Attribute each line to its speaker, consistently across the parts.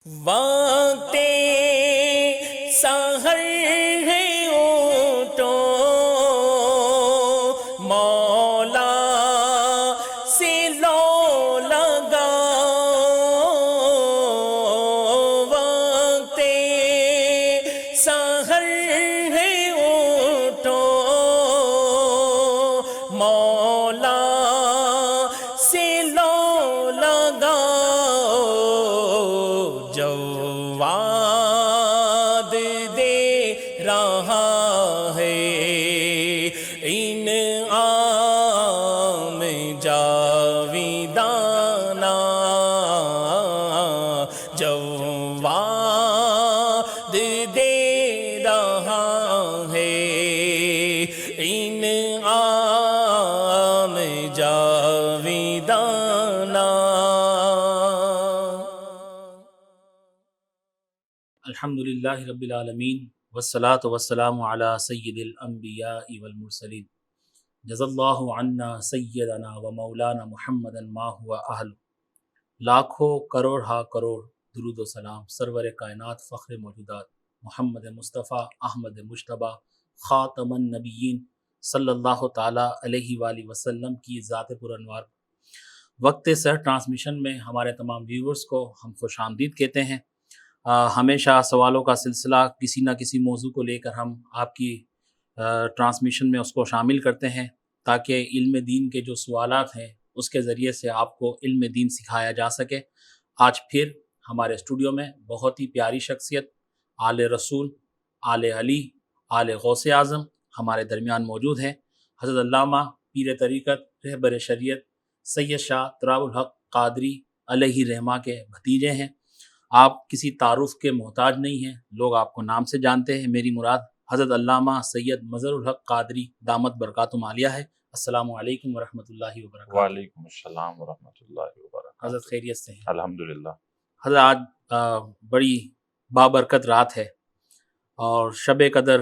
Speaker 1: وقت سحر ہے اٹھو مولا سے لو لگاؤ، وقت سحر ہے اٹھو مولا سے لو لگاؤ، جواد دے رہا ہے انعام جاویدانہ، جواد دے رہا ہے انعام جاویدانہ۔
Speaker 2: الحمدللہ رب العالمین والصلاة والسلام علی سید الانبیاء والمرسلین، جزا اللہ عنا سیدنا و مولانا محمد ما ہوا اہل۔ لاکھوں کروڑ ہا کروڑ درود و سلام سرور کائنات فخر موجودات محمد مصطفیٰ احمد مجتبیٰ خاتم النبیین صلی اللہ تعالیٰ علیہ وآلہ وسلم کی ذات پر انوار۔ وقت سحر ٹرانسمیشن میں ہمارے تمام ویورز کو ہم خوش آمدید کہتے ہیں۔ ہمیشہ سوالوں کا سلسلہ کسی نہ کسی موضوع کو لے کر ہم آپ کی ٹرانسمیشن میں اس کو شامل کرتے ہیں تاکہ علم دین کے جو سوالات ہیں اس کے ذریعے سے آپ کو علم دین سکھایا جا سکے۔ آج پھر ہمارے اسٹوڈیو میں بہت ہی پیاری شخصیت آل رسول، آل علی، آل غوث اعظم ہمارے درمیان موجود ہیں۔ حضرت علامہ پیر طریقت رہبر شریعت سید شاہ تراب الحق قادری علیہ رحمہ کے بھتیجے ہیں۔ آپ کسی تعارف کے محتاج نہیں ہیں، لوگ آپ کو نام سے جانتے ہیں۔ میری مراد حضرت علامہ سید مظہر الحق قادری دامت برکاتہم عالیہ ہے۔ السلام علیکم ورحمۃ اللہ وبرکاتہ۔
Speaker 3: وعلیکم السلام ورحمۃ اللہ وبرکاتہ۔
Speaker 2: حضرت خیریت سے ہیں؟
Speaker 3: الحمدللہ۔
Speaker 2: حضرت آج بڑی بابرکت رات ہے اور شب قدر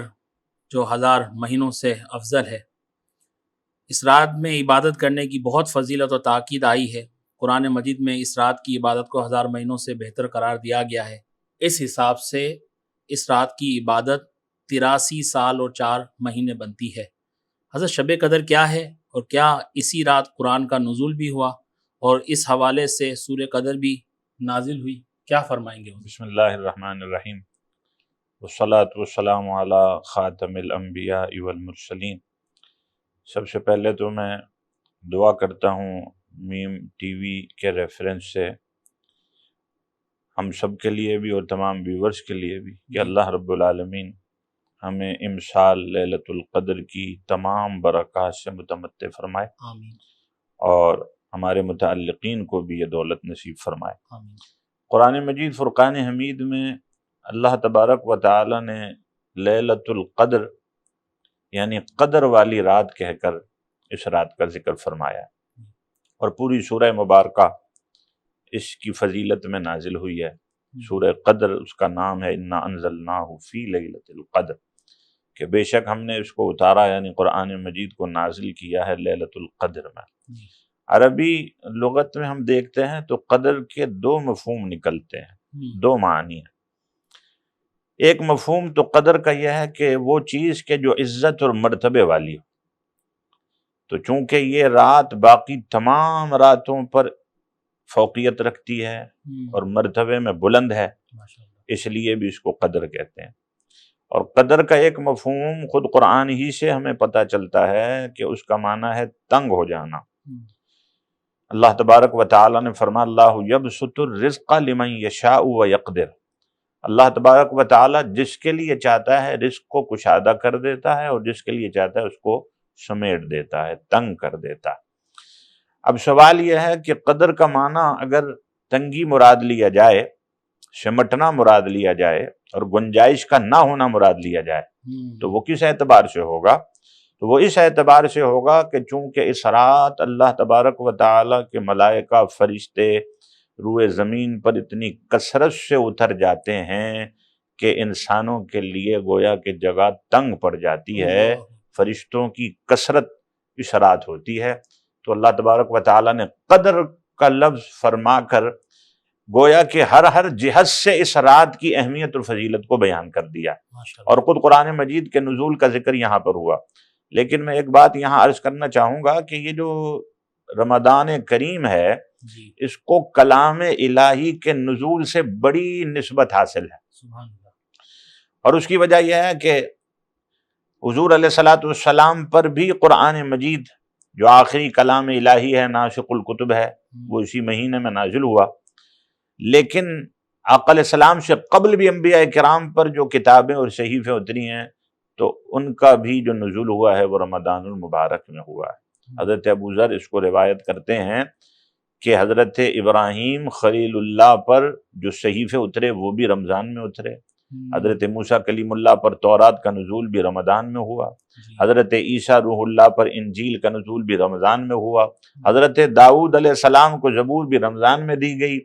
Speaker 2: جو 1000 مہینوں سے افضل ہے، اس رات میں عبادت کرنے کی بہت فضیلت و تاکید آئی ہے۔ قرآن مجید میں اس رات کی عبادت کو 1000 مہینوں سے بہتر قرار دیا گیا ہے۔ اس حساب سے اس رات کی عبادت 83 سال اور 4 مہینے بنتی ہے۔ حضرت شب قدر کیا ہے اور کیا اسی رات قرآن کا نزول بھی ہوا اور اس حوالے سے سورہ قدر بھی نازل ہوئی، کیا فرمائیں گے؟
Speaker 3: بسم اللہ الرحمن الرحیم، والصلاة والسلام علی خاتم الانبیاء والمرسلین۔ سب سے پہلے تو میں دعا کرتا ہوں میم ٹی وی کے ریفرنس سے ہم سب کے لیے بھی اور تمام ویورز کے لیے بھی کہ اللہ رب العالمین ہمیں امسال لیلۃ القدر کی تمام برکات سے متمتع فرمائے،
Speaker 2: آمین
Speaker 3: اور ہمارے متعلقین کو بھی یہ دولت نصیب فرمائے۔
Speaker 2: آمین۔
Speaker 3: قرآن مجید فرقان حمید میں اللہ تبارک و تعالی نے لیلۃ القدر یعنی قدر والی رات کہہ کر اس رات کا ذکر فرمایا ہے، اور پوری سورہ مبارکہ اس کی فضیلت میں نازل ہوئی ہے۔ سورہ قدر اس کا نام ہے، انا انزلناہ فی لیلۃ القدر، کہ بے شک ہم نے اس کو اتارا یعنی قرآن مجید کو نازل کیا ہے لیلۃ القدر میں۔ عربی لغت میں ہم دیکھتے ہیں تو قدر کے 2 مفہوم نکلتے ہیں، 2 معنی ہیں۔ ایک مفہوم تو قدر کا یہ ہے کہ وہ چیز کہ جو عزت اور مرتبے والی ہو، تو چونکہ یہ رات باقی تمام راتوں پر فوقیت رکھتی ہے اور مرتبے میں بلند ہے، اس لیے بھی اس کو قدر کہتے ہیں۔ اور قدر کا ایک مفہوم خود قرآن ہی سے ہمیں پتہ چلتا ہے کہ اس کا معنی ہے تنگ ہو جانا۔ اللہ تبارک و تعالی نے فرمایا اللہ یبسط الرزق لمن یشاء ویقدر، اللہ تبارک و تعالی جس کے لیے چاہتا ہے رزق کو کشادہ کر دیتا ہے اور جس کے لیے چاہتا ہے اس کو سمیٹ دیتا ہے، تنگ کر دیتا ہے۔ اب سوال یہ ہے کہ قدر کا معنی اگر تنگی مراد لیا جائے، سمٹنا مراد لیا جائے اور گنجائش کا نہ ہونا مراد لیا جائے تو وہ کس اعتبار سے ہوگا؟ تو وہ اس اعتبار سے ہوگا کہ چونکہ اس رات اللہ تبارک و تعالی کے ملائکہ فرشتے روئے زمین پر اتنی کثرت سے اتر جاتے ہیں کہ انسانوں کے لیے گویا کہ جگہ تنگ پڑ جاتی ہے، فرشتوں کی کثرت اس رات ہوتی ہے۔ تو اللہ تبارک و تعالی نے قدر کا لفظ فرما کر گویا کہ ہر جہت سے اس رات کی اہمیت اور فضیلت کو بیان کر دیا،
Speaker 2: ماشاء اللہ۔
Speaker 3: اور خود قرآن مجید کے نزول کا ذکر یہاں پر ہوا۔ لیکن میں ایک بات یہاں عرض کرنا چاہوں گا کہ یہ جو رمضان کریم ہے
Speaker 2: جی
Speaker 3: اس کو کلام الہی کے نزول سے بڑی نسبت حاصل ہے،
Speaker 2: سبحان اللہ۔
Speaker 3: اور اس کی وجہ یہ ہے کہ حضور علیہ الصلوۃ والسلام پر بھی قرآن مجید جو آخری کلام الہی ہے، ناسخ الکتب ہے، وہ اسی مہینے میں نازل ہوا۔ لیکن آقا علیہ السلام سے قبل بھی انبیاء کرام پر جو کتابیں اور صحیفیں اتری ہیں تو ان کا بھی جو نزول ہوا ہے وہ رمضان المبارک میں ہوا ہے۔ حضرت ابو ذر اس کو روایت کرتے ہیں کہ حضرت ابراہیم خلیل اللہ پر جو صحیفے اترے وہ بھی رمضان میں اترے، حضرت موسیٰ کلیم اللہ پر تورات کا نزول بھی رمضان میں ہوا، حضرت عیسیٰ روح اللہ پر انجیل کا نزول بھی رمضان میں ہوا، حضرت داؤد علیہ السلام کو زبور بھی رمضان میں دی گئی۔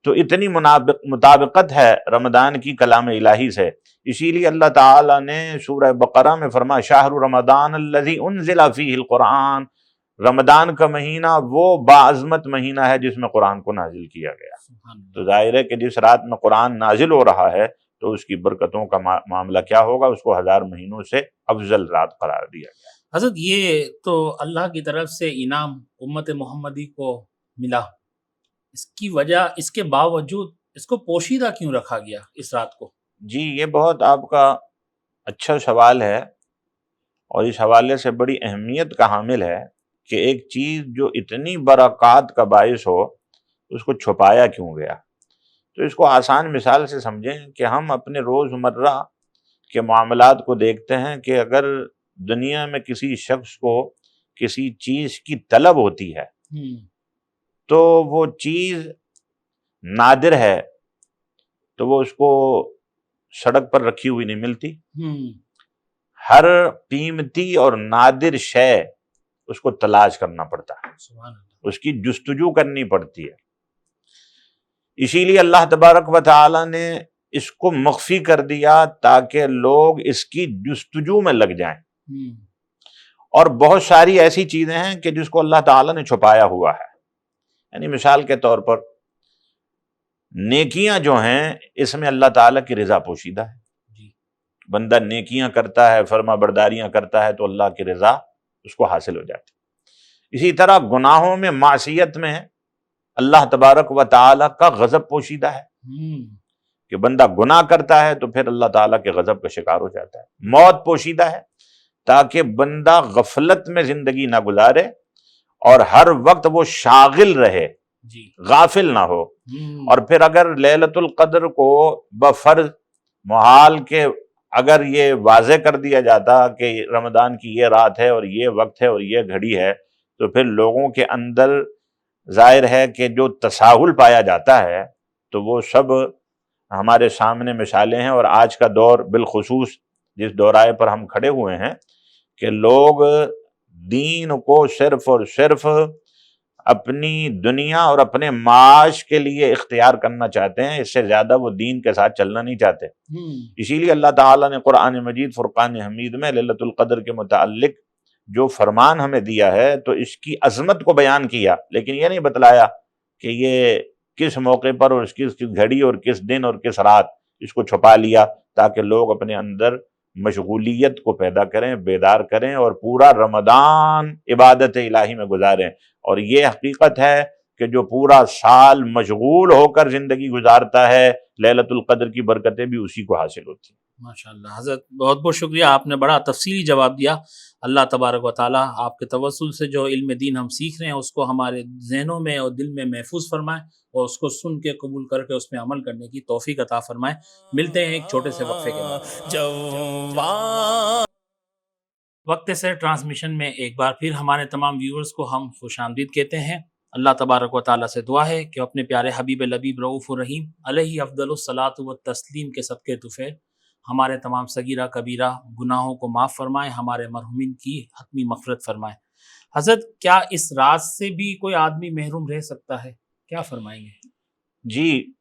Speaker 3: تو اتنی مطابقت ہے رمضان کی کلام الہی سے، اسی لیے اللہ تعالیٰ نے سورہ بقرہ میں فرمایا شہر رمضان الذی انزل فیہ القرآن، رمضان کا مہینہ وہ باعظمت مہینہ ہے جس میں قرآن کو نازل کیا گیا۔ تو ظاہر ہے کہ جس رات میں قرآن نازل ہو رہا ہے تو اس کی برکتوں کا معاملہ کیا ہوگا، اس کو 1000 مہینوں سے افضل رات قرار دیا گیا۔
Speaker 2: حضرت یہ تو اللہ کی طرف سے انعام امت محمدی کو ملا، اس کی وجہ، اس کے باوجود اس کو پوشیدہ کیوں رکھا گیا اس رات کو؟
Speaker 3: جی یہ بہت آپ کا اچھا سوال ہے، اور اس حوالے سے بڑی اہمیت کا حامل ہے کہ ایک چیز جو اتنی برکات کا باعث ہو اس کو چھپایا کیوں گیا۔ تو اس کو آسان مثال سے سمجھیں کہ ہم اپنے روزمرہ کے معاملات کو دیکھتے ہیں کہ اگر دنیا میں کسی شخص کو کسی چیز کی طلب ہوتی ہے تو وہ چیز نادر ہے تو وہ اس کو سڑک پر رکھی ہوئی نہیں ملتی، ہر قیمتی اور نادر شے اس کو تلاش کرنا پڑتا ہے،
Speaker 2: سبحان اللہ۔
Speaker 3: اس کی جستجو کرنی پڑتی ہے۔ اسی لیے اللہ تبارک و تعالی نے اس کو مخفی کر دیا تاکہ لوگ اس کی جستجو میں لگ جائیں، اور بہت ساری ایسی چیزیں ہیں کہ جس کو اللہ تعالی نے چھپایا ہوا ہے۔ یعنی مثال کے طور پر نیکیاں جو ہیں اس میں اللہ تعالیٰ کی رضا پوشیدہ ہے، بندہ نیکیاں کرتا ہے، فرما برداریاں کرتا ہے تو اللہ کی رضا اس کو حاصل ہو جاتی۔ اسی طرح گناہوں میں، معصیت میں اللہ تبارک و تعالیٰ کا غضب پوشیدہ ہے کہ بندہ گناہ کرتا ہے تو پھر اللہ تعالیٰ کے غضب کا شکار ہو جاتا ہے۔ موت پوشیدہ ہے تاکہ بندہ غفلت میں زندگی نہ گزارے اور ہر وقت وہ شاغل رہے، غافل نہ ہو۔ اور پھر اگر لیلۃ القدر کو بفرض محال کے اگر یہ واضح کر دیا جاتا کہ رمضان کی یہ رات ہے اور یہ وقت ہے اور یہ گھڑی ہے تو پھر لوگوں کے اندر ظاہر ہے کہ جو تساہل پایا جاتا ہے تو وہ سب ہمارے سامنے مثالیں ہیں۔ اور آج کا دور بالخصوص جس دورائے پر ہم کھڑے ہوئے ہیں کہ لوگ دین کو صرف اور صرف اپنی دنیا اور اپنے معاش کے لیے اختیار کرنا چاہتے ہیں، اس سے زیادہ وہ دین کے ساتھ چلنا نہیں چاہتے۔ اسی لیے اللہ تعالیٰ نے قرآن مجید فرقان حمید میں لیلۃ القدر کے متعلق جو فرمان ہمیں دیا ہے تو اس کی عظمت کو بیان کیا، لیکن یہ نہیں بتلایا کہ یہ کس موقع پر اور کس گھڑی اور کس دن اور کس رات، اس کو چھپا لیا تاکہ لوگ اپنے اندر مشغولیت کو پیدا کریں، بیدار کریں اور پورا رمضان عبادت الہی میں گزاریں۔ اور یہ حقیقت ہے کہ جو پورا سال مشغول ہو کر زندگی گزارتا ہے لیلۃ القدر کی برکتیں بھی اسی کو حاصل ہوتی ہیں۔
Speaker 2: ماشاءاللہ حضرت، بہت بہت شکریہ، آپ نے بڑا تفصیلی جواب دیا۔ اللہ تبارک و تعالیٰ آپ کے توسل سے جو علم دین ہم سیکھ رہے ہیں اس کو ہمارے ذہنوں میں اور دل میں محفوظ فرمائے اور اس کو سن کے قبول کر کے اس میں عمل کرنے کی توفیق عطا فرمائے۔ ملتے ہیں ایک چھوٹے سے وقفے کے بعد۔ وقت سے ٹرانسمیشن میں ایک بار پھر ہمارے تمام ویورز کو ہم خوش آمدید کہتے ہیں۔ اللہ تبارک و تعالیٰ سے دعا ہے کہ اپنے پیارے حبیب لبیب رؤوف الرحیم علیہ افضل الصلاۃ والتسلیم کے صدقے طفیل ہمارے تمام صغیرہ کبیرہ گناہوں کو معاف فرمائے، ہمارے مرحومین کی حتمی مغفرت فرمائے۔ حضرت، کیا اس راز سے بھی کوئی آدمی محروم رہ سکتا ہے؟ کیا فرمائیں گے؟
Speaker 3: جی،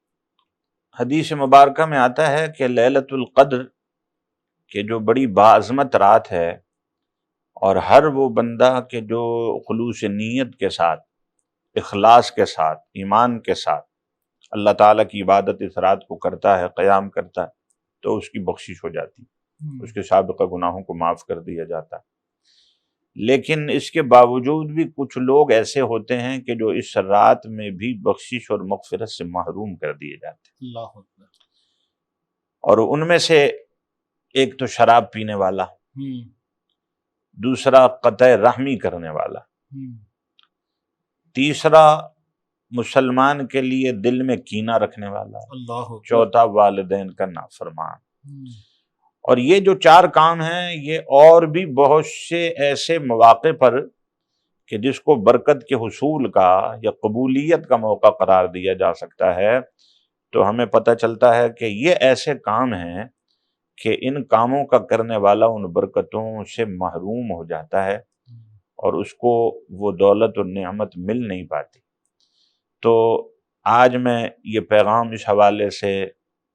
Speaker 3: حدیث مبارکہ میں آتا ہے کہ لیلۃ القدر کہ جو بڑی باعظمت رات ہے اور ہر وہ بندہ کہ جو خلوص نیت کے ساتھ، اخلاص کے ساتھ، ایمان کے ساتھ اللہ تعالیٰ کی عبادت اس رات کو کرتا ہے، قیام کرتا ہے، تو اس کی بخشش ہو جاتی ہے، اس کے سابقہ گناہوں کو معاف کر دیا جاتا ہے۔ لیکن اس کے باوجود بھی کچھ لوگ ایسے ہوتے ہیں کہ جو اس رات میں بھی بخشش اور مغفرت سے محروم کر دیے جاتے ہیں،
Speaker 2: اللہ اکبر۔
Speaker 3: اور ان میں سے ایک تو شراب پینے والا، دوسرا قطع رحمی کرنے والا، تیسرا مسلمان کے لیے دل میں کینہ رکھنے والا،
Speaker 2: اللہ اکبر۔
Speaker 3: چوتھا والدین کا نافرمان۔ اور یہ جو چار کام ہیں، یہ اور بھی بہت سے ایسے مواقع پر کہ جس کو برکت کے حصول کا یا قبولیت کا موقع قرار دیا جا سکتا ہے، تو ہمیں پتہ چلتا ہے کہ یہ ایسے کام ہیں کہ ان کاموں کا کرنے والا ان برکتوں سے محروم ہو جاتا ہے اور اس کو وہ دولت اور نعمت مل نہیں پاتی۔ تو آج میں یہ پیغام اس حوالے سے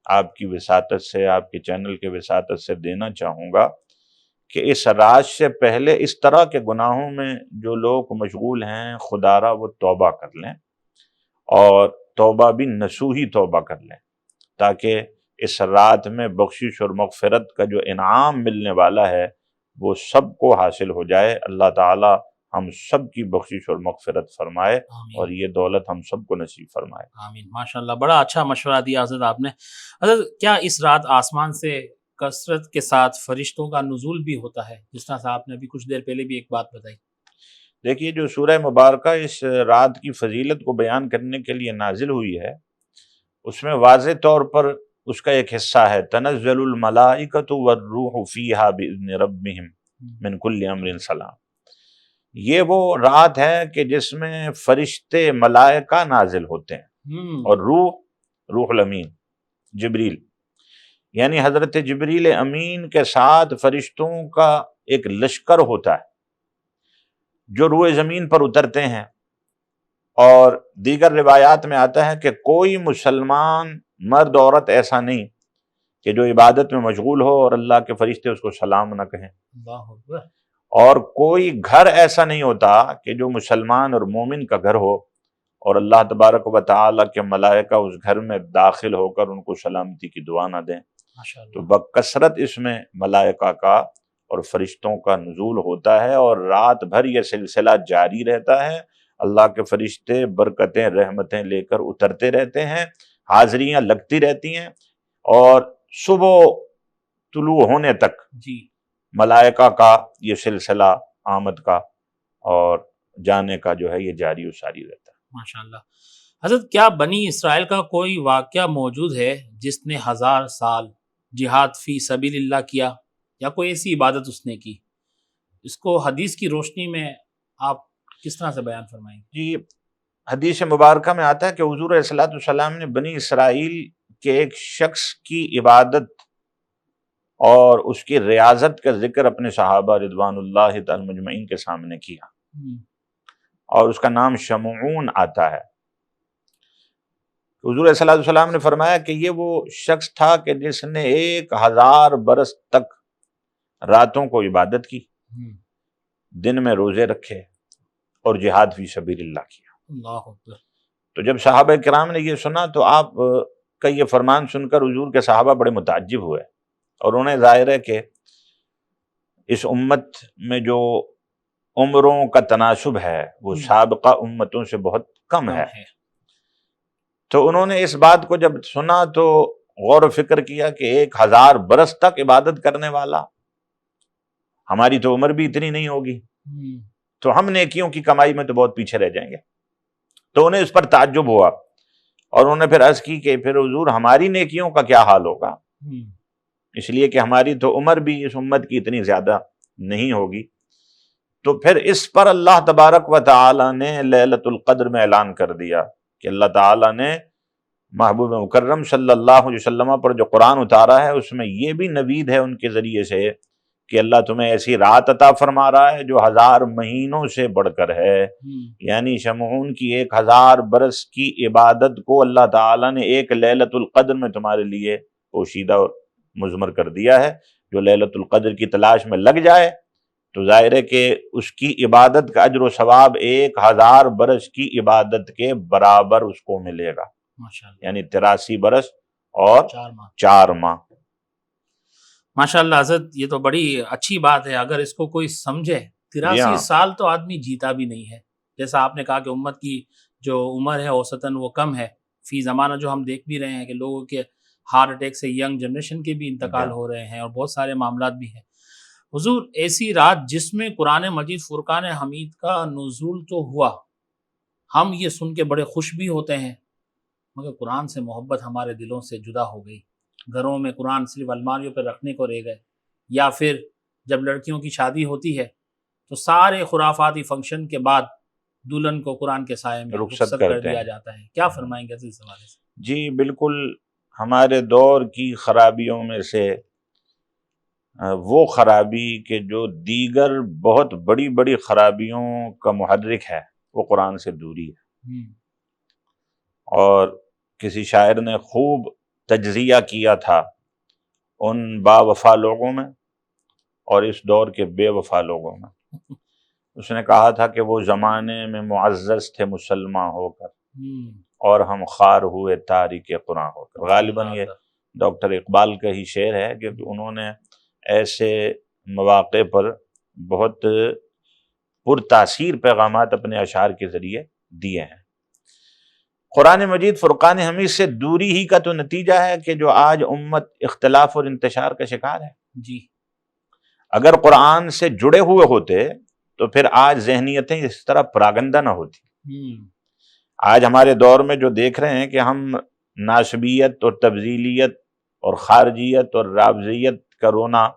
Speaker 3: آپ کی وساطت سے، آپ کے چینل کے وساطت سے دینا چاہوں گا کہ اس رات سے پہلے اس طرح کے گناہوں میں جو لوگ مشغول ہیں، خدا را وہ توبہ کر لیں، اور توبہ بھی نصوحی توبہ کر لیں، تاکہ اس رات میں بخشش اور مغفرت کا جو انعام ملنے والا ہے وہ سب کو حاصل ہو جائے۔ اللہ تعالی ہم سب کی بخشش اور مغفرت فرمائے،
Speaker 2: آمین۔
Speaker 3: اور یہ دولت ہم سب کو نصیب فرمائے۔
Speaker 2: آمین۔ ماشاءاللہ، بڑا اچھا مشورہ دیا حضرت آپ نے۔ حضرت، کیا اس رات آسمان سے کثرت کے ساتھ فرشتوں کا نزول بھی ہوتا ہے، جس طرح سے آپ نے ابھی کچھ دیر پہلے بھی ایک بات بتائی؟
Speaker 3: دیکھیے، جو سورہ مبارکہ اس رات کی فضیلت کو بیان کرنے کے لیے نازل ہوئی ہے، اس میں واضح طور پر اس کا ایک حصہ ہے تنزل الملائکۃ والروح فیہا بإذن ربہم من کل امر سلام۔ یہ وہ رات ہے کہ جس میں فرشتے ملائکہ نازل ہوتے ہیں، اور روح الامین جبریل، یعنی حضرت جبریل امین کے ساتھ فرشتوں کا ایک لشکر ہوتا ہے جو روئے زمین پر اترتے ہیں۔ اور دیگر روایات میں آتا ہے کہ کوئی مسلمان مرد عورت ایسا نہیں کہ جو عبادت میں مشغول ہو اور اللہ کے فرشتے اس کو سلام نہ کہیں،
Speaker 2: اللہ اکبر۔
Speaker 3: اور کوئی گھر ایسا نہیں ہوتا کہ جو مسلمان اور مومن کا گھر ہو اور اللہ تبارک و تعالیٰ کے ملائکہ اس گھر میں داخل ہو کر ان کو سلامتی کی دعا نہ دیں۔
Speaker 2: ماشاءاللہ۔
Speaker 3: تو بکثرت اس میں ملائکہ کا اور فرشتوں کا نزول ہوتا ہے، اور رات بھر یہ سلسلہ جاری رہتا ہے۔ اللہ کے فرشتے برکتیں، رحمتیں لے کر اترتے رہتے ہیں، حاضریاں لگتی رہتی ہیں، اور صبح طلوع ہونے تک
Speaker 2: جی۔
Speaker 3: ملائکہ کا یہ سلسلہ آمد کا اور جانے کا جو ہے یہ جاری و ساری رہتا ہے۔
Speaker 2: ماشاءاللہ۔ حضرت، کیا بنی اسرائیل کا کوئی واقعہ موجود ہے جس نے 1000 سال جہاد فی سبیل اللہ کیا، یا کوئی ایسی عبادت اس نے کی؟ اس کو حدیث کی روشنی میں آپ کس طرح سے بیان فرمائیں گے؟
Speaker 3: جی، حدیث مبارکہ میں آتا ہے کہ حضور علیہ السلام نے بنی اسرائیل کے ایک شخص کی عبادت اور اس کی ریاضت کا ذکر اپنے صحابہ رضوان اللہ تعالی مجمعین کے سامنے کیا، اور اس کا نام شمعون آتا ہے۔ حضور صلی اللہ علیہ وسلم نے فرمایا کہ یہ وہ شخص تھا کہ جس نے 1000 برس تک راتوں کو عبادت کی، دن میں روزے رکھے اور جہاد فی سبیل اللہ کیا۔
Speaker 2: اللہ اکبر۔
Speaker 3: تو جب صحابہ کرام نے یہ سنا تو آپ کا یہ فرمان سن کر حضور کے صحابہ بڑے متعجب ہوئے، اور انہیں ظاہر ہے کہ اس امت میں جو عمروں کا تناسب ہے وہ سابقہ امتوں سے بہت کم ہے۔ تو انہوں نے اس بات کو جب سنا تو غور و فکر کیا کہ 1000 برس تک عبادت کرنے والا، ہماری تو عمر بھی اتنی نہیں ہوگی، تو ہم نیکیوں کی کمائی میں تو بہت پیچھے رہ جائیں گے۔ تو انہیں اس پر تعجب ہوا، اور انہوں نے پھر عرض کی کہ پھر حضور ہماری نیکیوں کا کیا حال ہوگا، اس لیے کہ ہماری تو عمر بھی اس امت کی اتنی زیادہ نہیں ہوگی۔ تو پھر اس پر اللہ تبارک و تعالی نے لیلۃ القدر میں اعلان کر دیا کہ اللہ تعالی نے محبوب مکرم صلی اللہ علیہ وسلم پر جو قرآن اتارا ہے اس میں یہ بھی نوید ہے ان کے ذریعے سے کہ اللہ تمہیں ایسی رات عطا فرما رہا ہے جو 1000 مہینوں سے بڑھ کر ہے، یعنی شمعون کی 1000 برس کی عبادت کو اللہ تعالیٰ نے ایک لیلۃ القدر میں تمہارے لیے پوشیدہ اور مضمر کر دیا ہے۔ جو لیلۃ القدر کی تلاش میں لگ جائے تو ظاہر ہے کہ اس کی عبادت کا اجر و ثواب 1000 برس کی عبادت کے برابر اس کو ملے گا۔
Speaker 2: ماشاءاللہ،
Speaker 3: یعنی 83 برس اور
Speaker 2: 4 ماہ۔
Speaker 3: 4 ماہ۔
Speaker 2: ماشاءاللہ حضرت، یہ تو بڑی اچھی بات ہے اگر اس کو کوئی سمجھے۔
Speaker 3: جی
Speaker 2: 83
Speaker 3: ہاں،
Speaker 2: سال تو آدمی جیتا بھی نہیں ہے، جیسا آپ نے کہا کہ امت کی جو عمر ہے اوسطاً وہ کم ہے، فی زمانہ جو ہم دیکھ بھی رہے ہیں کہ لوگوں کے ہارٹ اٹیک سے ینگ جنریشن کے بھی انتقال ہو رہے ہیں اور بہت سارے معاملات بھی ہیں۔ حضور، ایسی رات جس میں قرآن مجید فرقان حمید کا نزول تو ہوا، ہم یہ سن کے بڑے خوش بھی ہوتے ہیں، مگر قرآن سے محبت ہمارے دلوں سے جدا ہو گئی۔ گھروں میں قرآن صرف الماریوں پہ رکھنے کو رہ گئے، یا پھر جب لڑکیوں کی شادی ہوتی ہے تو سارے خرافاتی فنکشن کے بعد دلہن کو قرآن کے سائے میں
Speaker 3: رخصت
Speaker 2: رخصت کر
Speaker 3: کرتے
Speaker 2: دیا
Speaker 3: ہیں۔
Speaker 2: جاتا ہے۔ کیا فرمائیں گے اس حوالے سے؟
Speaker 3: جی بالکل، ہمارے دور کی خرابیوں میں سے وہ خرابی کہ جو دیگر بہت بڑی بڑی خرابیوں کا محرک ہے، وہ قرآن سے دوری ہے۔ اور کسی شاعر نے خوب تجزیہ کیا تھا ان با وفا لوگوں میں اور اس دور کے بے وفا لوگوں میں۔ اس نے کہا تھا کہ وہ زمانے میں معزز تھے مسلمان ہو کر، اور ہم خوار ہوئے تاریک قرآن ہو کر۔ غالباً یہ ڈاکٹر اقبال کا ہی شعر ہے کہ انہوں نے ایسے مواقع پر بہت پرتاثیر پیغامات اپنے اشعار کے ذریعے دیے ہیں۔ قرآن مجید فرقان حمید سے دوری ہی کا تو نتیجہ ہے کہ جو آج امت اختلاف اور انتشار کا شکار ہے۔
Speaker 2: جی،
Speaker 3: اگر قرآن سے جڑے ہوئے ہوتے تو پھر آج ذہنیتیں اس طرح پراگندہ نہ ہوتی۔ آج ہمارے دور میں جو دیکھ رہے ہیں کہ ہم ناسبیت اور تبذیلیت اور خارجیت اور رافضیت کا رونا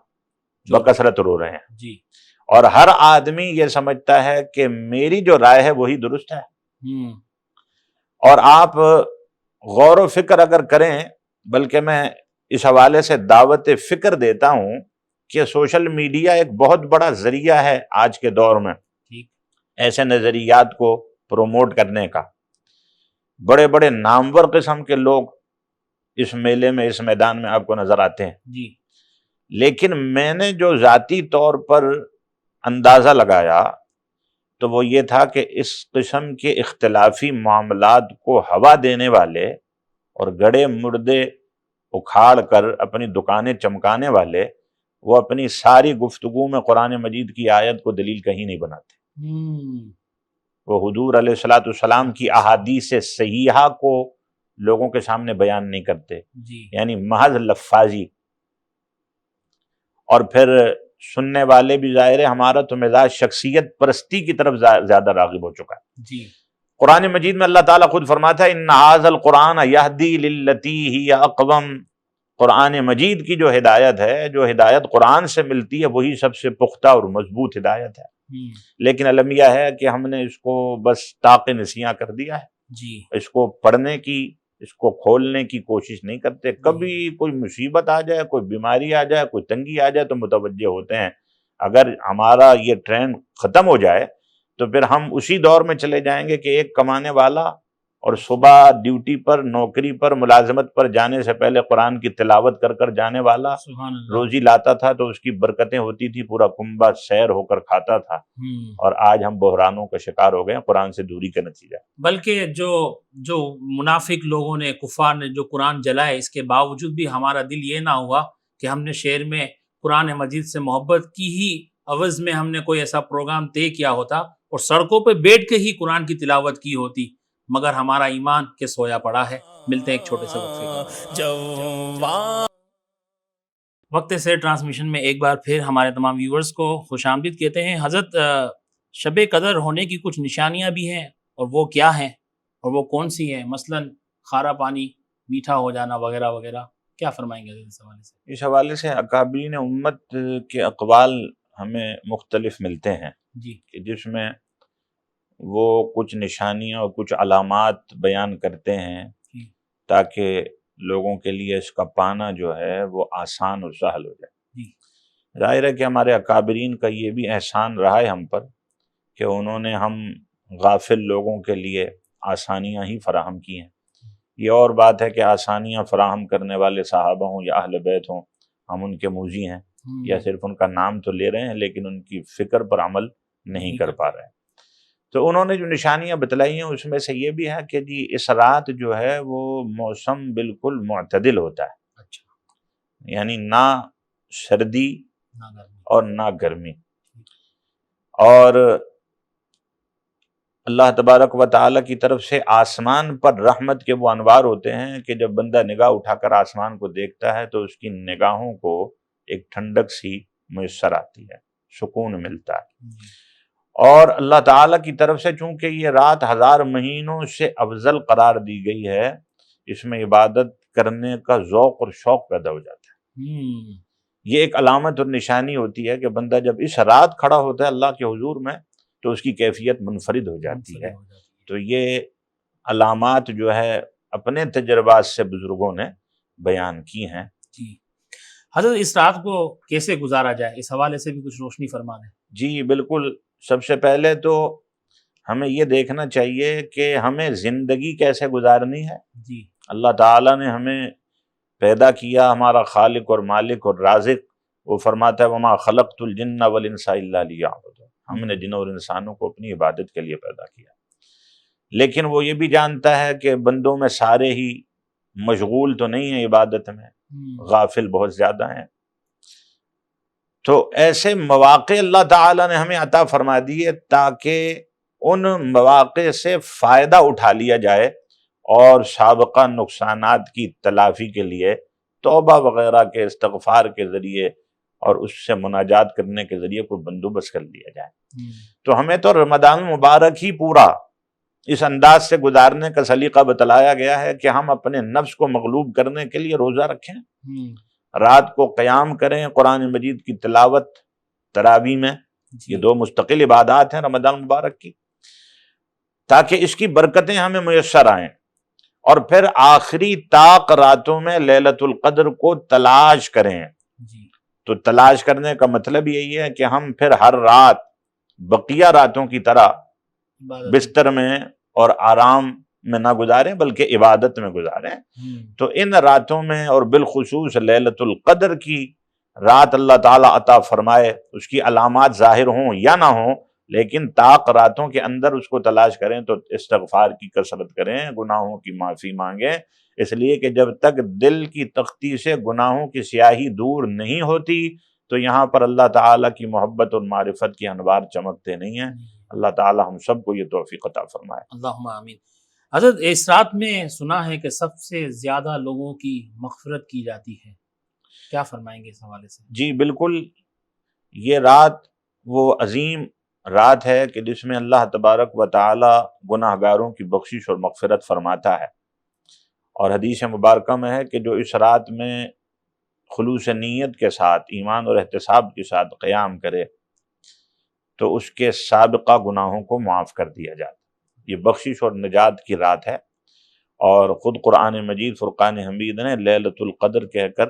Speaker 3: بکثرت رو رہے ہیں،
Speaker 2: جی،
Speaker 3: اور ہر آدمی یہ سمجھتا ہے کہ میری جو رائے ہے وہی درست ہے۔ اور آپ غور و فکر اگر کریں، بلکہ میں اس حوالے سے دعوت فکر دیتا ہوں کہ سوشل میڈیا ایک بہت بڑا ذریعہ ہے آج کے دور میں ایسے نظریات کو پروموٹ کرنے کا۔ بڑے بڑے نامور قسم کے لوگ اس میلے میں، اس میدان میں آپ کو نظر آتے ہیں۔
Speaker 2: جی،
Speaker 3: لیکن میں نے جو ذاتی طور پر اندازہ لگایا تو وہ یہ تھا کہ اس قسم کے اختلافی معاملات کو ہوا دینے والے اور گڑے مردے اکھاڑ کر اپنی دکانیں چمکانے والے، وہ اپنی ساری گفتگو میں قرآن مجید کی آیت کو دلیل کہیں نہیں بناتے۔ وہ حضور علیہ الصلوۃ والسلام کی احادیث صحیحہ کو لوگوں کے سامنے بیان نہیں کرتے، یعنی محض لفاظی۔ اور پھر سننے والے بھی ظاہر ہے ہمارا تو مزاج شخصیت پرستی کی طرف زیادہ راغب ہو چکا ہے۔
Speaker 2: جی،
Speaker 3: قرآن مجید میں اللہ تعالیٰ خود فرماتا ہے ان ھذا القرآن یہدی للتی ہی اقوم۔ قرآن مجید کی جو ہدایت ہے، جو ہدایت قرآن سے ملتی ہے، وہی سب سے پختہ اور مضبوط ہدایت ہے۔ لیکن المیہ ہے کہ ہم نے اس کو بس طاق نسیاں کر دیا ہے،
Speaker 2: جی،
Speaker 3: اس کو پڑھنے کی، اس کو کھولنے کی کوشش نہیں کرتے۔ کبھی کوئی مصیبت آ جائے، کوئی بیماری آ جائے، کوئی تنگی آ جائے تو متوجہ ہوتے ہیں۔ اگر ہمارا یہ ٹرینڈ ختم ہو جائے تو پھر ہم اسی دور میں چلے جائیں گے کہ ایک کمانے والا اور صبح ڈیوٹی پر، نوکری پر، ملازمت پر جانے سے پہلے قرآن کی تلاوت کر کر جانے والا
Speaker 2: سبحان اللہ،
Speaker 3: روزی لاتا تھا تو اس کی برکتیں ہوتی تھی، پورا کنبہ سیر ہو کر کھاتا تھا۔ اور آج ہم بحرانوں کا شکار ہو گئے ہیں، قرآن سے دوری کا نتیجہ۔
Speaker 2: بلکہ جو منافق لوگوں نے، کفار نے جو قرآن جلائے، اس کے باوجود بھی ہمارا دل یہ نہ ہوا کہ ہم نے شہر میں قرآن مجید سے محبت کی ہی عوض میں ہم نے کوئی ایسا پروگرام طے کیا ہوتا اور سڑکوں پہ بیٹھ کے ہی قرآن کی تلاوت کی ہوتی، مگر ہمارا ایمان کے سویا پڑا ہے۔ ملتے ہیں ایک چھوٹے سے وقفے کے۔ وقت سے ٹرانسمیشن میں ایک بار پھر ہمارے تمام ویورز کو خوش آمدید کہتے ہیں۔ حضرت، شب قدر ہونے کی کچھ نشانیاں بھی ہیں، اور وہ کیا ہیں اور وہ کون سی ہیں؟ مثلاً کھارا پانی میٹھا ہو جانا وغیرہ وغیرہ، کیا فرمائیں گے اس حوالے سے؟
Speaker 3: اس حوالے سے اکابرین امت کے اقوال ہمیں مختلف ملتے ہیں،
Speaker 2: جی،
Speaker 3: کہ جس میں وہ کچھ نشانیاں اور کچھ علامات بیان کرتے ہیں تاکہ لوگوں کے لیے اس کا پانا جو ہے وہ آسان اور سہل ہو جائے۔ ظاہر ہے کہ ہمارے اکابرین کا یہ بھی احسان رہا ہے ہم پر کہ انہوں نے ہم غافل لوگوں کے لیے آسانیاں ہی فراہم کی ہیں۔ یہ اور بات ہے کہ آسانیاں فراہم کرنے والے صحابہ ہوں یا اہل بیت ہوں، ہم ان کے موذی ہیں، یا صرف ان کا نام تو لے رہے ہیں لیکن ان کی فکر پر عمل نہیں کر پا رہے ہیں۔ تو انہوں نے جو نشانیاں بتلائی ہیں اس میں سے یہ بھی ہے کہ جی اس رات جو ہے وہ موسم بالکل معتدل ہوتا ہے،
Speaker 2: اچھا،
Speaker 3: یعنی نہ سردی
Speaker 2: نہ گرمی،
Speaker 3: اور نہ گرمی، اور اللہ تبارک و تعالیٰ کی طرف سے آسمان پر رحمت کے وہ انوار ہوتے ہیں کہ جب بندہ نگاہ اٹھا کر آسمان کو دیکھتا ہے تو اس کی نگاہوں کو ایک ٹھنڈک سی میسر آتی ہے، سکون ملتا ہے۔ اور اللہ تعالیٰ کی طرف سے چونکہ یہ رات 1000 مہینوں سے افضل قرار دی گئی ہے، اس میں عبادت کرنے کا ذوق اور شوق پیدا ہو جاتا ہے۔ یہ ایک علامت اور نشانی ہوتی ہے کہ بندہ جب اس رات کھڑا ہوتا ہے اللہ کے حضور میں تو اس کی کیفیت منفرد ہو جاتی ہے۔ تو یہ علامات جو ہے اپنے تجربات سے بزرگوں نے بیان کی ہیں۔
Speaker 2: جی حضرت، اس رات کو کیسے گزارا جائے، اس حوالے سے بھی کچھ روشنی فرما دیں۔
Speaker 3: جی بالکل، سب سے پہلے تو ہمیں یہ دیکھنا چاہیے کہ ہمیں زندگی کیسے گزارنی ہے۔
Speaker 2: جی،
Speaker 3: اللہ تعالیٰ نے ہمیں پیدا کیا، ہمارا خالق اور مالک اور رازق، وہ فرماتا ہے وما خلقت الجن والانس الا لیعبدون، ہم نے جنوں اور انسانوں کو اپنی عبادت کے لیے پیدا کیا، لیکن وہ یہ بھی جانتا ہے کہ بندوں میں سارے ہی مشغول تو نہیں ہیں عبادت میں، غافل بہت زیادہ ہیں۔ تو ایسے مواقع اللہ تعالیٰ نے ہمیں عطا فرما دیے تاکہ ان مواقع سے فائدہ اٹھا لیا جائے اور سابقہ نقصانات کی تلافی کے لیے توبہ وغیرہ کے استغفار کے ذریعے اور اس سے مناجات کرنے کے ذریعے کوئی بندوبست کر لیا جائے۔ تو ہمیں تو رمضان مبارک ہی پورا اس انداز سے گزارنے کا سلیقہ بتلایا گیا ہے کہ ہم اپنے نفس کو مغلوب کرنے کے لیے روزہ رکھیں، رات کو قیام کریں، قرآن مجید کی تلاوت تراویح میں، یہ 2 مستقل عبادات ہیں رمضان مبارک کی، تاکہ اس کی برکتیں ہمیں میسر آئیں، اور پھر آخری طاق راتوں میں لیلۃ القدر کو تلاش کریں۔ تو تلاش کرنے کا مطلب یہی ہے کہ ہم پھر ہر رات بقیہ راتوں کی طرح بستر میں اور آرام میں نہ گزاریں بلکہ عبادت میں گزاریں۔ تو ان راتوں میں اور بالخصوص لیلۃ القدر کی رات اللہ تعالیٰ عطا فرمائے، اس کی علامات ظاہر ہوں یا نہ ہوں، لیکن طاق راتوں کے اندر اس کو تلاش کریں تو استغفار کی کثرت کریں، گناہوں کی معافی مانگیں، اس لیے کہ جب تک دل کی تختی سے گناہوں کی سیاہی دور نہیں ہوتی تو یہاں پر اللہ تعالیٰ کی محبت اور معرفت کی انوار چمکتے نہیں ہیں۔ اللہ تعالیٰ ہم سب کو یہ توفیق عطا فرمائے۔
Speaker 2: اللہم آمین۔ حضرت، اس رات میں سنا ہے کہ سب سے زیادہ لوگوں کی مغفرت کی جاتی ہے، کیا فرمائیں گے اس حوالے سے؟
Speaker 3: جی بالکل، یہ رات وہ عظیم رات ہے کہ جس میں اللہ تبارک و تعالی گناہ گاروں کی بخشش اور مغفرت فرماتا ہے، اور حدیث مبارکہ میں ہے کہ جو اس رات میں خلوص نیت کے ساتھ، ایمان اور احتساب کے ساتھ قیام کرے تو اس کے سابقہ گناہوں کو معاف کر دیا جاتا ہے۔ یہ بخشش اور نجات کی رات ہے، اور خود قرآن مجید فرقان حمید نے لیلۃ القدر کہہ کر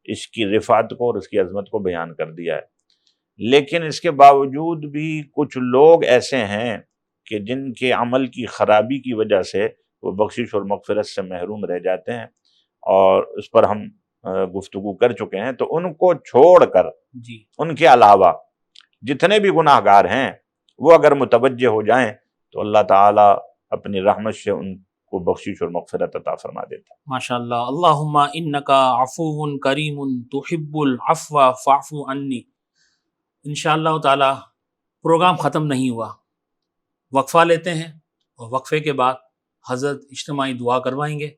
Speaker 3: اس کی رفعت کو اور اس کی عظمت کو بیان کر دیا ہے۔ لیکن اس کے باوجود بھی کچھ لوگ ایسے ہیں کہ جن کے عمل کی خرابی کی وجہ سے وہ بخشش اور مغفرت سے محروم رہ جاتے ہیں، اور اس پر ہم گفتگو کر چکے ہیں۔ تو ان کو چھوڑ کر ان کے علاوہ جتنے بھی گناہ گار ہیں وہ اگر متوجہ ہو جائیں تو اللہ تعالیٰ اپنی رحمت سے ان کو بخشش اور مغفرت عطا فرما دیتا ہے۔
Speaker 2: ماشاءاللہ۔ اللہم انکا عفو کریم تحب العفو فاعف عنی۔ انشاءاللہ تعالی پروگرام ختم نہیں ہوا، وقفہ لیتے ہیں، اور وقفے کے بعد حضرت اجتماعی دعا کروائیں گے۔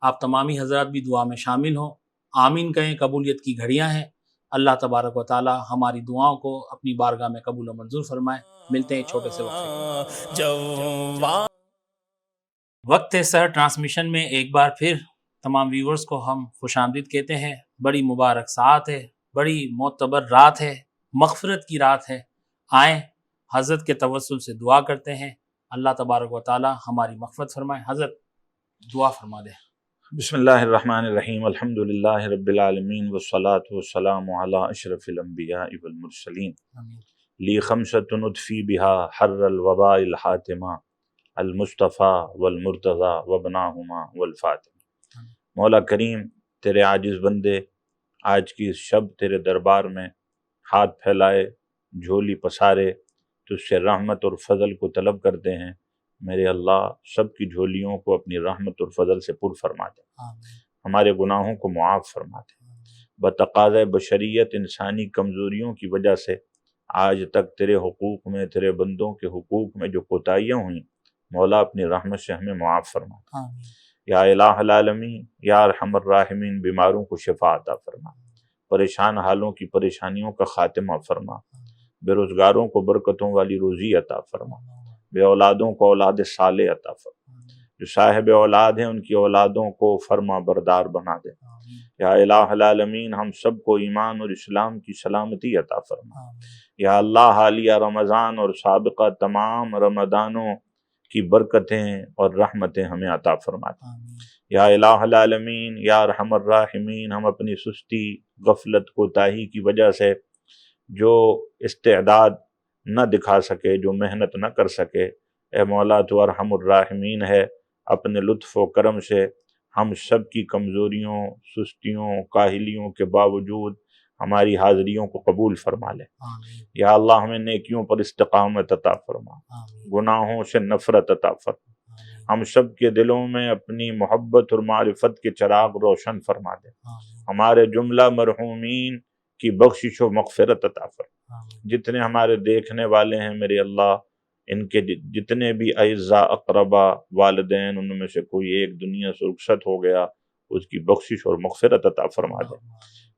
Speaker 2: آپ تمامی حضرات بھی دعا میں شامل ہوں، آمین کہیں، قبولیت کی گھڑیاں ہیں۔ اللہ تبارک و تعالی ہماری دعاؤں کو اپنی بارگاہ میں قبول و منظور فرمائے۔ ملتے ہیں چھوٹے سے وقفے۔ وقت ہے سر ٹرانسمیشن میں ایک بار پھر تمام ویورز کو ہم خوش آمدید کہتے ہیں۔ بڑی مبارک ساعت ہے، بڑی معتبر رات ہے، مغفرت کی رات ہے۔ آئیں حضرت کے توسل سے دعا کرتے ہیں، اللہ تبارک و تعالی ہماری مغفرت فرمائے۔ حضرت دعا فرما دیں۔
Speaker 3: بسم اللہ الرحمن الرحیم، الحمد للہ رب العالمین والصلاة والسلام علی اشرف الانبیاء والمرسلین، لی خمسۃ نطفی بہا حر الوباء الحاتمہ، المصطفیٰ والمرتضیٰ وابناہما والفاطمہ۔ مولا کریم، تیرے عاجز بندے آج کی اس شب تیرے دربار میں ہاتھ پھیلائے، جھولی پسارے، تو اس سے رحمت اور فضل کو طلب کرتے ہیں، میرے اللہ سب کی جھولیوں کو اپنی رحمت اور فضل سے پر فرما دے، ہمارے گناہوں کو معاف فرما دے۔ بتقاضۂ بشریت انسانی کمزوریوں کی وجہ سے آج تک تیرے حقوق میں، تیرے بندوں کے حقوق میں جو کوتاہیاں ہوئیں، مولا اپنی رحمت سے ہمیں معاف فرما دے۔ یا الہ العالمین، یا ارحم الراحمین، بیماروں کو شفا عطا فرما، پریشان حالوں کی پریشانیوں کا خاتمہ فرما، بے روزگاروں کو برکتوں والی روزی عطا فرما، بے اولادوں کو اولاد صالح عطا فرما، جو صاحب اولاد ہیں ان کی اولادوں کو فرما بردار بنا دے۔ یا الہ العالمین، ہم سب کو ایمان اور اسلام کی سلامتی عطا فرما۔ یا اللہ حالیہ رمضان اور سابقہ تمام رمضانوں کی برکتیں اور رحمتیں ہمیں عطا فرما دے۔ یا الہ العالمین، یا ارحم الراحمین، ہم اپنی سستی، غفلت، کوتاہی کی وجہ سے جو استعداد نہ دکھا سکے، جو محنت نہ کر سکے، اے مولا تو ارحم الراحمین ہے، اپنے لطف و کرم سے ہم سب کی کمزوریوں، سستیوں، کاہلیوں کے باوجود ہماری حاضریوں کو قبول فرما لے۔ یا اللہ ہمیں نیکیوں پر استقامت عطا فرما، گناہوں سے نفرت عطا فرما، ہم سب کے دلوں میں اپنی محبت اور معرفت کے چراغ روشن فرما دے، ہمارے جملہ مرحومین کی بخشش و مغفرت عطا فرما۔ جتنے ہمارے دیکھنے والے ہیں میرے اللہ، ان کے جتنے بھی اعزاء، اقربا، والدین، ان میں سے کوئی ایک دنیا سے رخصت ہو گیا، اس کی بخشش اور مغفرت عطا فرما دے۔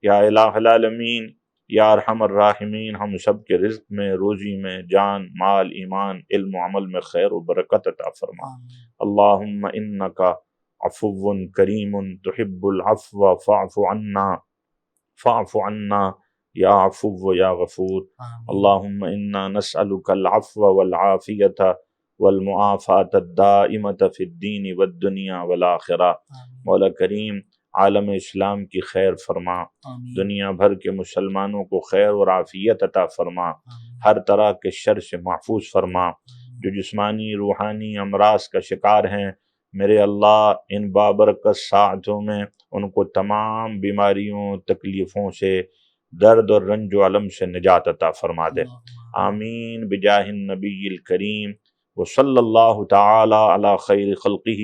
Speaker 3: یا الہ العالمین، یا ارحم الراحمین، ہم سب کے رزق میں، روزی میں، جان، مال، ایمان، علم و عمل میں خیر و برکت عطا فرما۔ اللہم انک عفو کریم تحب العفو فاعف عنا یا عفو یا غفور۔ اللہم انا نسألک العفو والعافیت والمعافات الدائمۃ فی الدین والدنیا والآخرہ۔ مولا کریم، عالم اسلام کی خیر فرما، دنیا بھر کے مسلمانوں کو خیر اور عافیت عطا فرما، ہر طرح کے شر سے محفوظ فرما۔ جو جسمانی روحانی امراض کا شکار ہیں میرے اللہ، ان بابرکت ساعتوں میں ان کو تمام بیماریوں، تکلیفوں سے، درد اور رنج و علم سے نجات عطا فرما دے۔ آمین بجاہ النبی الکریم، وصلی اللہ تعالی علی خیر خلقہ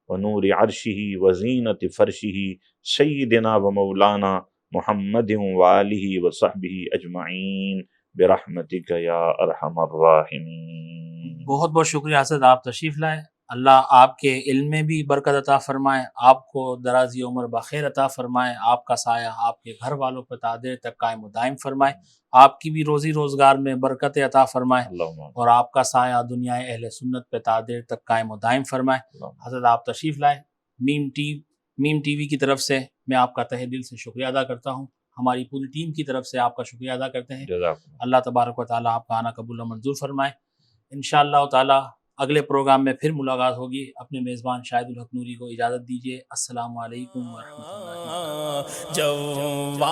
Speaker 3: ونور عرشہ وزینت فرشہ سیدنا و مولانا محمد وآلہ وصحبہ اجمعین برحمتک یا ارحم الراحمین۔
Speaker 2: بہت بہت شکریہ حضرت، آپ تشریف لائے۔ اللہ آپ کے علم میں بھی برکت عطا فرمائے، آپ کو درازی عمر بخیر عطا فرمائے، آپ کا سایہ آپ کے گھر والوں پر تا دیر تک قائم و دائم فرمائے، آپ کی بھی روزی روزگار میں برکت عطا فرمائے، اور آپ کا سایہ دنیا اہل سنت پہ تا دیر تک قائم و دائم فرمائے۔ حضرت آپ تشریف لائے، میم ٹی وی کی طرف سے میں آپ کا تہہ دل سے شکریہ ادا کرتا ہوں، ہماری پوری ٹیم کی طرف سے آپ کا شکریہ ادا کرتے ہیں۔ اللہ تبارک و تعالیٰ آپ کا آنا قبول و منظور فرمائے۔ انشاءاللہ تعالیٰ اگلے پروگرام میں پھر ملاقات ہوگی۔ اپنے میزبان شاہد الحق نوری کو اجازت دیجیے۔ السلام علیکم ورحمۃ اللہ۔